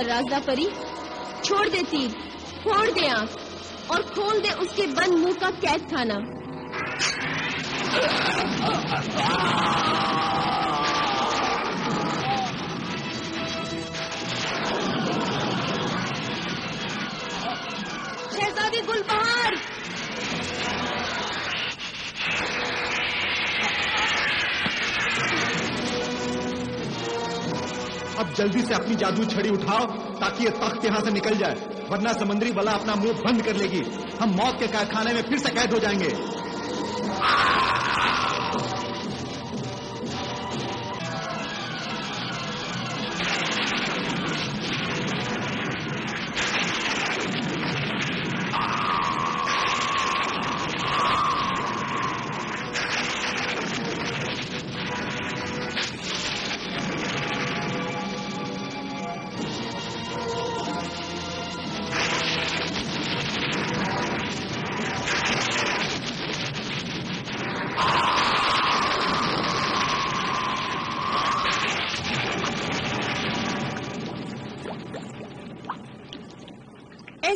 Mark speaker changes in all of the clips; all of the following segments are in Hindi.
Speaker 1: कर राज़दा परी, छोड़ दे तीर, फोड़ दे आंख और खोल दे उसके बंद मुंह का कैद खाना। शहजादी गुलबहार,
Speaker 2: अब जल्दी से अपनी जादू छड़ी उठाओ ताकि ये तख्त यहाँ से निकल जाए, वरना समंदरी बला अपना मुंह बंद कर लेगी। हम मौत के कारखाने में फिर से कैद हो जाएंगे।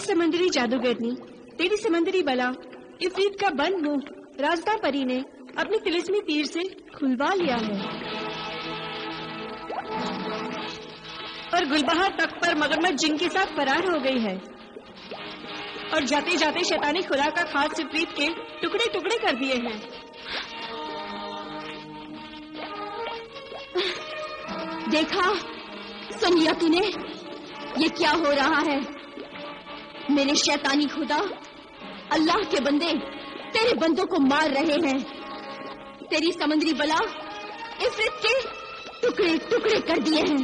Speaker 1: समंदरी जादूगरनी, तेरी समंदरी बला इफरीत का बंद मुंह राज़दा परी ने अपनी तिलिस्मी तीर से खुलवा लिया है और गुलबहार तख्त पर मगरमच्छ जिन के साथ फरार हो गई है और जाते जाते शैतानी खुदा का खास इफरीत के टुकड़े टुकड़े कर दिए हैं। देखा सुनिया तूने, ये क्या हो रहा है? मेरे शैतानी खुदा अल्लाह के बंदे तेरे बंदों को मार रहे हैं। तेरी समंदरी बला इफरीत के टुकड़े टुकड़े कर दिए हैं।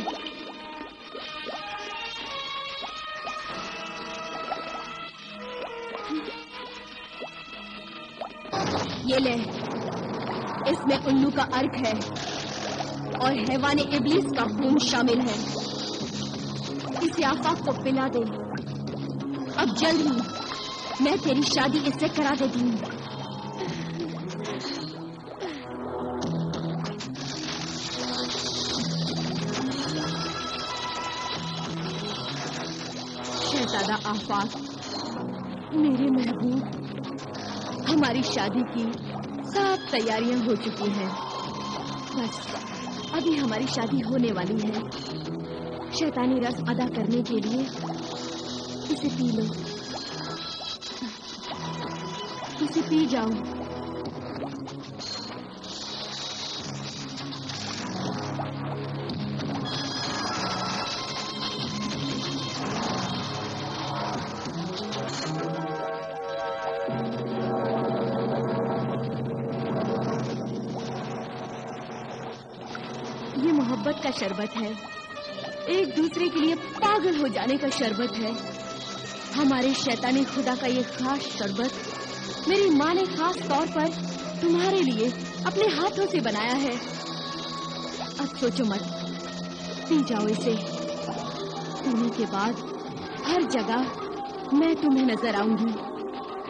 Speaker 1: ये ले, इसमें उल्लू का अर्क है और हैवान इब्लीस का खून शामिल है। इसे आफाक को पिला दे। अब जल्द ही मैं तेरी शादी इससे करा देती हूँ। शहजादा आफाक, मेरे महबूब, हमारी शादी की सब तैयारियां हो चुकी हैं। बस अभी हमारी शादी होने वाली है। शैतानी रस्म अदा करने के लिए इसे पी लो, इसे पी जाओ। ये मोहब्बत का शरबत है, एक दूसरे के लिए पागल हो जाने का शरबत है। हमारे शैतानी खुदा का ये खास शरबत मेरी माँ ने खास तौर पर तुम्हारे लिए अपने हाथों से बनाया है। अब सोचो मत, पी जाओ इसे। पीने के बाद हर जगह मैं तुम्हें नजर आऊंगी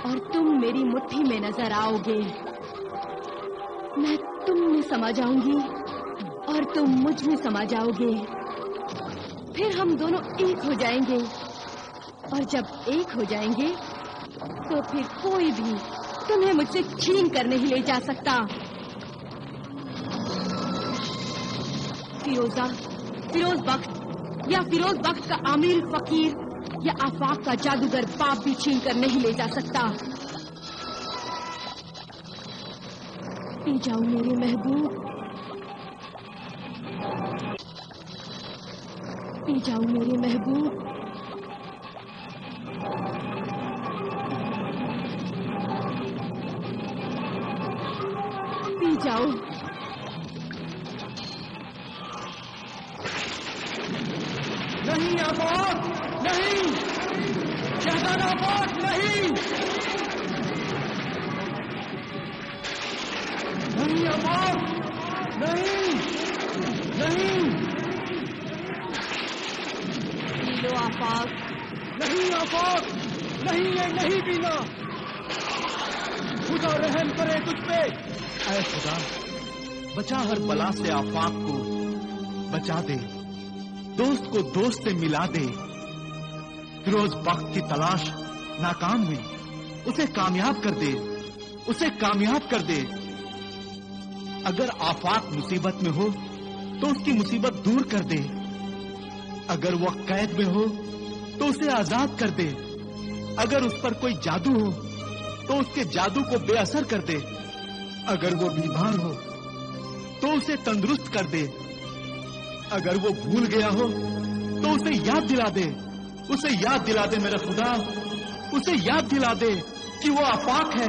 Speaker 1: और तुम मेरी मुट्ठी में नजर आओगे। मैं तुम में समा जाऊंगी और तुम मुझ में समा जाओगे। फिर हम दोनों एक हो जाएंगे और जब एक हो जाएंगे तो फिर कोई भी तुम्हें मुझसे छीन कर नहीं ले जा सकता। फिरोज बख्त या फिरोज बख्त का आमिर फकीर या आफाक का जादूगर बाप भी छीन कर नहीं ले जा सकता। पी जाओ मेरे महबूब, पी जाओ मेरे महबूब। पी जाओ।
Speaker 2: नहीं आफाक, नहीं शहजादा आफाक, नहीं नहीं आफाक, नहीं नहीं।
Speaker 1: पी लो आफाक।
Speaker 2: नहीं आफाक, नहीं, ये नहीं पीना। खुदा रहम करे तुझ पे। ऐ खुदा, बचा हर बला से आफाक को, बचा दे। दोस्त को दोस्त से मिला दे। फिरोज वक्त की तलाश नाकाम हुई, उसे कामयाब कर दे, उसे कामयाब कर दे। अगर आफाक मुसीबत में हो तो उसकी मुसीबत दूर कर दे। अगर वह कैद में हो तो उसे आजाद कर दे। अगर उस पर कोई जादू हो तो उसके जादू को बेअसर कर दे। अगर वो बीमार हो तो उसे तंदुरुस्त कर दे। अगर वो भूल गया हो तो उसे याद दिला दे। उसे याद दिला दे मेरा खुदा, उसे याद दिला दे कि वो आफाक है।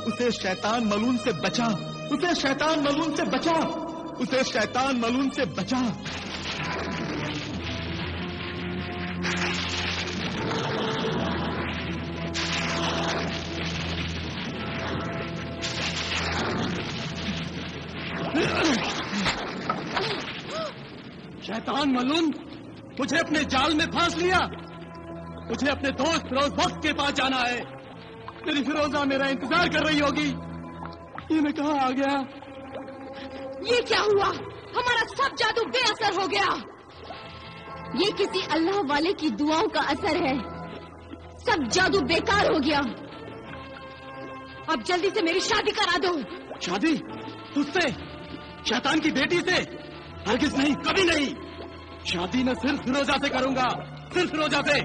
Speaker 2: उसे शैतान मलून से बचा, उसे शैतान मलून से बचा, उसे शैतान मलून से बचा।
Speaker 3: शैतान मलून, मुझे अपने जाल में फांस लिया। मुझे अपने दोस्त फिरोज वक्त के पास जाना है। मेरी फिरोजा मेरा इंतजार कर रही होगी। ये मैं कहाँ आ गया?
Speaker 1: ये क्या हुआ? हमारा सब जादू बेअसर हो गया। ये किसी अल्लाह वाले की दुआओं का असर है। सब जादू बेकार हो गया। अब जल्दी से मेरी शादी करा दो।
Speaker 3: शादी? तुझसे? शैतान की बेटी से? हरगिज नहीं, कभी नहीं। शादी मैं सिर्फ फिरोजा से करूंगा, सिर्फ फिरोजा से।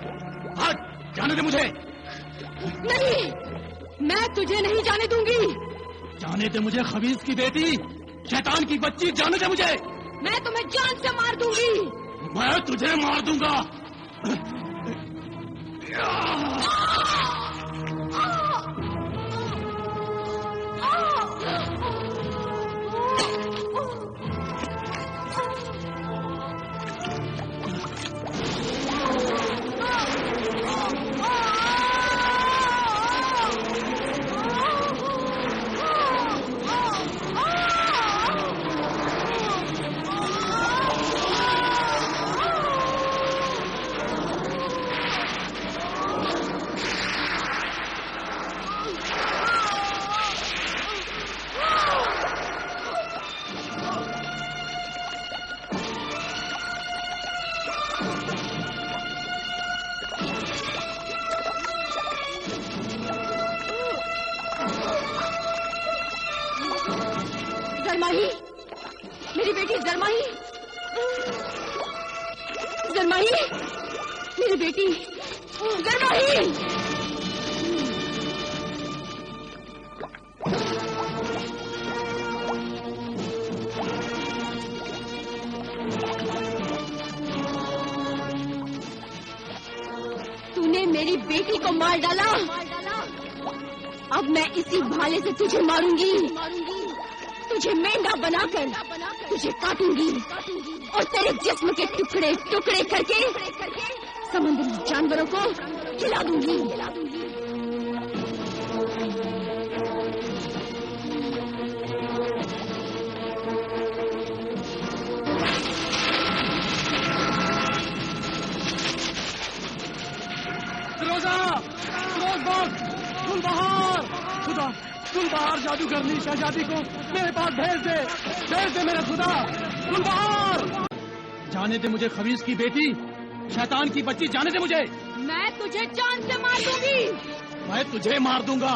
Speaker 3: हट, जाने दे मुझे।
Speaker 1: नहीं, मैं तुझे नहीं जाने दूंगी।
Speaker 3: जाने दे मुझे खबीज की बेटी, शैतान की बच्ची, जाने दे मुझे।
Speaker 1: मैं तुम्हें जान से मार दूंगी।
Speaker 3: मैं तुझे मार दूंगा।
Speaker 1: जरमाही, मेरी बेटी जरमाही, जरमाही, मेरी बेटी जरमाही। तूने मेरी बेटी को मार डाला। अब मैं इसी भाले से तुझे मारूंगी। तुझे मेंढा बनाकर तुझे काटूंगी और तेरे जिस्म के टुकड़े टुकड़े करके समुद्री जानवरों को खिला दूंगी।
Speaker 3: फिरोजा, फिरोज वक्त, गुलबहार, खुदा, गुलबहार जादूगरनी शहजादी को मेरे पास भेज दे मेरा खुदा। गुलबहार, जाने दे मुझे खबीज की बेटी, शैतान की बच्ची, जाने दे मुझे।
Speaker 1: मैं तुझे जान से मार दूंगी।
Speaker 3: मैं तुझे मार दूंगा।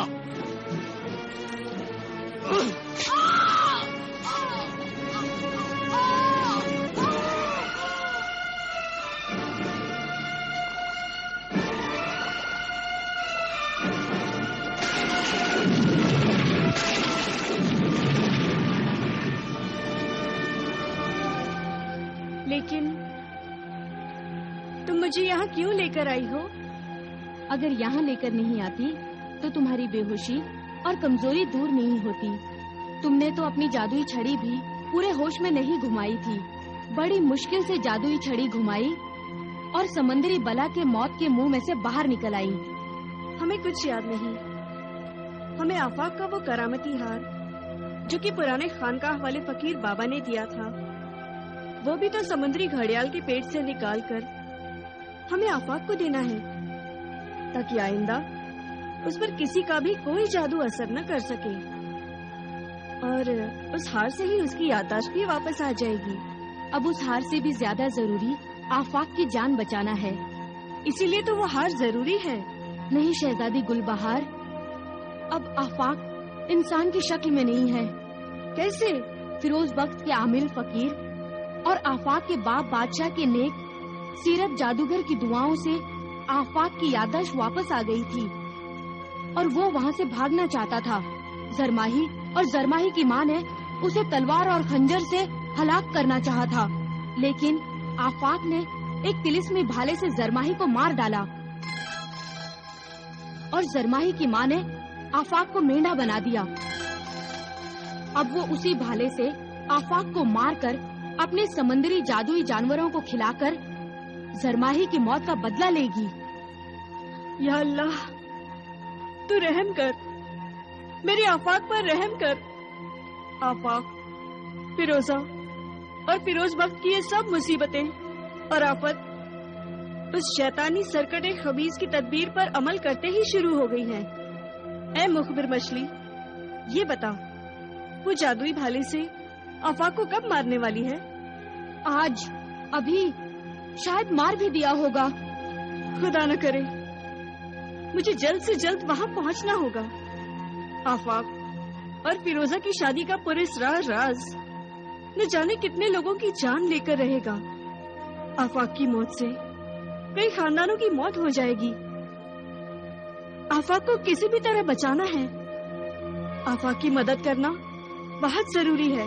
Speaker 1: लेकिन तुम मुझे यहाँ क्यों लेकर आई हो? अगर यहाँ लेकर नहीं आती तो तुम्हारी बेहोशी और कमजोरी दूर नहीं होती। तुमने तो अपनी जादुई छड़ी भी पूरे होश में नहीं घुमाई थी। बड़ी मुश्किल से जादुई छड़ी घुमाई और समंदरी बला के मौत के मुंह में से बाहर निकल आई।
Speaker 4: हमें कुछ याद नहीं। हमें आफाक का वो करामती हार जो कि पुराने खानकाह वाले फकीर बाबा ने दिया था, वो भी तो समुद्री घड़ियाल के पेट से निकालकर हमें आफाक को देना है, ताकि आइंदा उस पर किसी का भी कोई जादू असर न कर सके। और उस हार से ही उसकी याददाश्त भी वापस आ जाएगी।
Speaker 1: अब उस हार से भी ज्यादा जरूरी आफाक की जान बचाना है।
Speaker 4: इसीलिए तो वो हार जरूरी है।
Speaker 1: नहीं शहजादी गुलबहार, अब आफाक इंसान की शक्ल में नहीं है।
Speaker 4: कैसे?
Speaker 1: फिरोज बख्त के आमिल फकीर और आफाक के बाप बादशाह के नेक सीरत जादूगर की दुआओं से आफाक की याददाश्त वापस आ गई थी और वो वहाँ से भागना चाहता था। जरमाही और जरमाही की माँ ने उसे तलवार और खंजर से हलाक करना चाहा था, लेकिन आफाक ने एक तिलिस्मी भाले से जरमाही को मार डाला और जरमाही की माँ ने आफाक को मेंढा बना दिया। अब वो उसी भाले से आफाक को मारकर अपने समंदरी जादुई जानवरों को खिलाकर जरमाही की मौत का बदला लेगी।
Speaker 4: या अल्लाह, तू रहम कर, मेरी आफाक पर रहम कर। आफाक, फिरोजा और फिरोज बख्त की ये सब मुसीबतें और आफत उस शैतानी सरकटे खबीज की तदबीर पर अमल करते ही शुरू हो गई है। ए मुखबिर मछली, ये बता, वो जादुई भाले से आफाक को कब मारने वाली है?
Speaker 1: आज, अभी, शायद मार भी दिया होगा।
Speaker 4: खुदा न करे, मुझे जल्द से जल्द वहाँ पहुँचना होगा। आफाक और फिरोजा की शादी का पुरस्रार राज न जाने कितने लोगों की जान लेकर रहेगा। आफाक की मौत से कई खानदानों की मौत हो जाएगी। आफाक को किसी भी तरह बचाना है। आफाक की मदद करना बहुत जरूरी है।